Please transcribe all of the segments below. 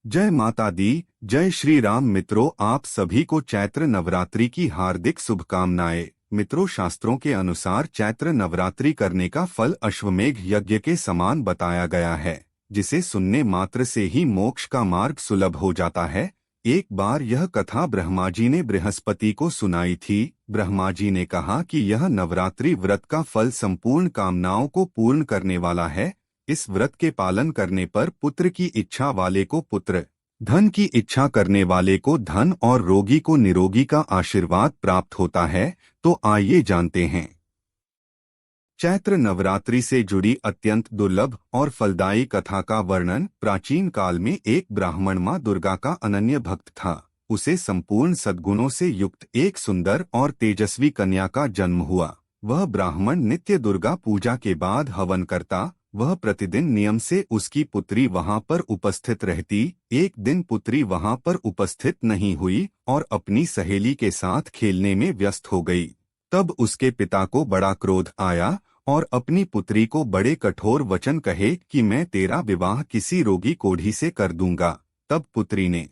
जय माता दी। जय श्री राम। मित्रों, आप सभी को चैत्र नवरात्रि की हार्दिक शुभकामनाएं। मित्रों, शास्त्रों के अनुसार चैत्र नवरात्रि करने का फल अश्वमेघ यज्ञ के समान बताया गया है, जिसे सुनने मात्र से ही मोक्ष का मार्ग सुलभ हो जाता है। एक बार यह कथा ब्रह्मा जी ने बृहस्पति को सुनाई थी। ब्रह्मा जी ने कहा कि यह नवरात्रि व्रत का फल संपूर्ण कामनाओं को पूर्ण करने वाला है। इस व्रत के पालन करने पर पुत्र की इच्छा वाले को पुत्र, धन की इच्छा करने वाले को धन और रोगी को निरोगी का आशीर्वाद प्राप्त होता है। तो आइए जानते हैं चैत्र नवरात्रि से जुड़ी अत्यंत दुर्लभ और फलदायी कथा का वर्णन। प्राचीन काल में एक ब्राह्मण मां दुर्गा का अनन्य भक्त था। उसे संपूर्ण सद्गुणों से युक्त एक सुंदर और तेजस्वी कन्या का जन्म हुआ। वह ब्राह्मण नित्य दुर्गा पूजा के बाद हवन करता। वह प्रतिदिन नियम से उसकी पुत्री वहां पर उपस्थित रहती। एक दिन पुत्री वहां पर उपस्थित नहीं हुई और अपनी सहेली के साथ खेलने में व्यस्त हो गई। तब उसके पिता को बड़ा क्रोध आया और अपनी पुत्री को बड़े कठोर वचन कहे कि मैं तेरा विवाह किसी रोगी कोढ़ी से कर दूंगा। तब पुत्री ने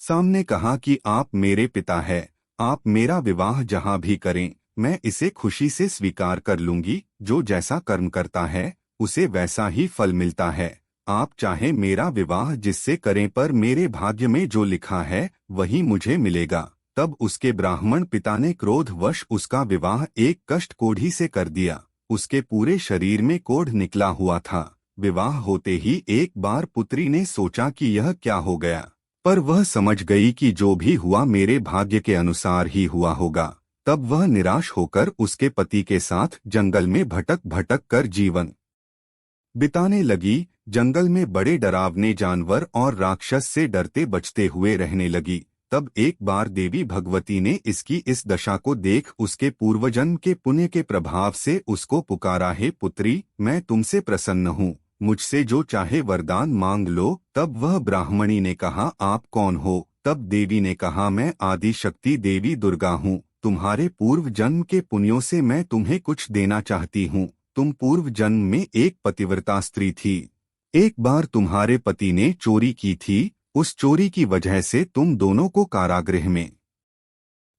सामने कहा कि आप मेरे पिता हैं, आप मेरा विवाह जहां भी करें, मैं इसे खुशी से स्वीकार कर लूंगी। जो जैसा कर्म करता है उसे वैसा ही फल मिलता है। आप चाहे मेरा विवाह जिससे करें, पर मेरे भाग्य में जो लिखा है वही मुझे मिलेगा। तब उसके ब्राह्मण पिता ने क्रोधवश उसका विवाह एक कष्ट कोढ़ी से कर दिया। उसके पूरे शरीर में कोढ़ निकला हुआ था। विवाह होते ही एक बार पुत्री ने सोचा कि यह क्या हो गया, पर वह समझ गई कि जो भी हुआ मेरे भाग्य के अनुसार ही हुआ होगा। तब वह निराश होकर उसके पति के साथ जंगल में भटक भटक कर जीवन बिताने लगी। जंगल में बड़े डरावने जानवर और राक्षस से डरते बचते हुए रहने लगी। तब एक बार देवी भगवती ने इसकी इस दशा को देख उसके पूर्वजन्म के पुण्य के प्रभाव से उसको पुकारा, हे पुत्री, मैं तुमसे प्रसन्न हूँ, मुझसे जो चाहे वरदान मांग लो। तब वह ब्राह्मणी ने कहा, आप कौन हो? तब देवी ने कहा, मैं आदि शक्ति देवी दुर्गा हूँ। तुम्हारे पूर्व जन्म के पुण्यों से मैं तुम्हें कुछ देना चाहती हूँ। तुम पूर्व जन्म में एक पतिव्रता स्त्री थी। एक बार तुम्हारे पति ने चोरी की थी। उस चोरी की वजह से तुम दोनों को कारागृह में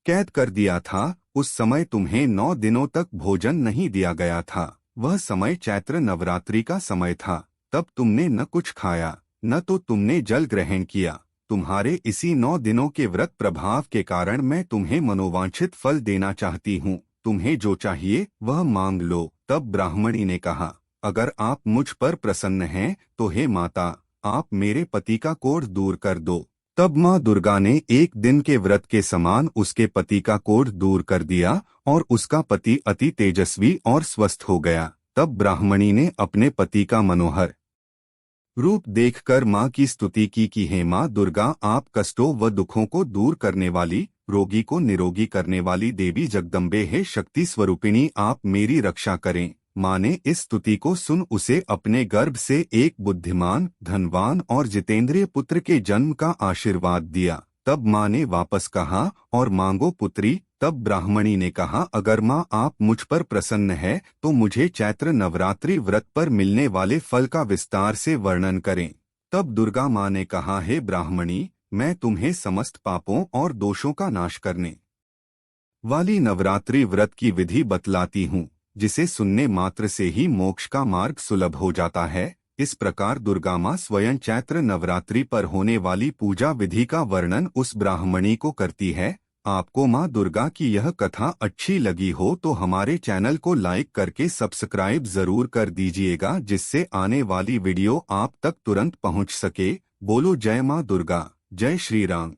कैद कर दिया था। उस समय तुम्हें 9 दिनों तक भोजन नहीं दिया गया था। वह समय चैत्र नवरात्रि का समय था। तब तुमने न कुछ खाया, न तो तुमने जल ग्रहण किया। तुम्हारे इसी 9 दिनों के व्रत प्रभाव के कारण मैं तुम्हें मनोवांछित फल देना चाहती हूँ। तुम्हें जो चाहिए वह मांग लो। तब ब्राह्मणी ने कहा, अगर आप मुझ पर प्रसन्न हैं तो हे माता, आप मेरे पति का कोढ़ दूर कर दो। तब माँ दुर्गा ने एक दिन के व्रत के समान उसके पति का कोढ़ दूर कर दिया और उसका पति अति तेजस्वी और स्वस्थ हो गया। तब ब्राह्मणी ने अपने पति का मनोहर रूप देखकर माँ की स्तुति की कि हे माँ दुर्गा, आप कष्टों व दुखों को दूर करने वाली, रोगी को निरोगी करने वाली देवी जगदम्बे है शक्ति स्वरूपिणी, आप मेरी रक्षा करें। माँ ने इस स्तुति को सुन उसे अपने गर्भ से एक बुद्धिमान, धनवान और जितेंद्रिय पुत्र के जन्म का आशीर्वाद दिया। तब माँ ने वापस कहा, और मांगो पुत्री। तब ब्राह्मणी ने कहा, अगर माँ आप मुझ पर प्रसन्न है तो मुझे चैत्र नवरात्रि व्रत पर मिलने वाले फल का विस्तार से वर्णन करें। तब दुर्गा माँ ने कहा, हे ब्राह्मणी, मैं तुम्हें समस्त पापों और दोषों का नाश करने वाली नवरात्रि व्रत की विधि बतलाती हूँ, जिसे सुनने मात्र से ही मोक्ष का मार्ग सुलभ हो जाता है। इस प्रकार दुर्गा माँ स्वयं चैत्र नवरात्रि पर होने वाली पूजा विधि का वर्णन उस ब्राह्मणी को करती है। आपको माँ दुर्गा की यह कथा अच्छी लगी हो तो हमारे चैनल को लाइक करके सब्सक्राइब जरूर कर दीजिएगा, जिससे आने वाली वीडियो आप तक तुरंत पहुँच सके। बोलो जय माँ दुर्गा, जय श्री राम।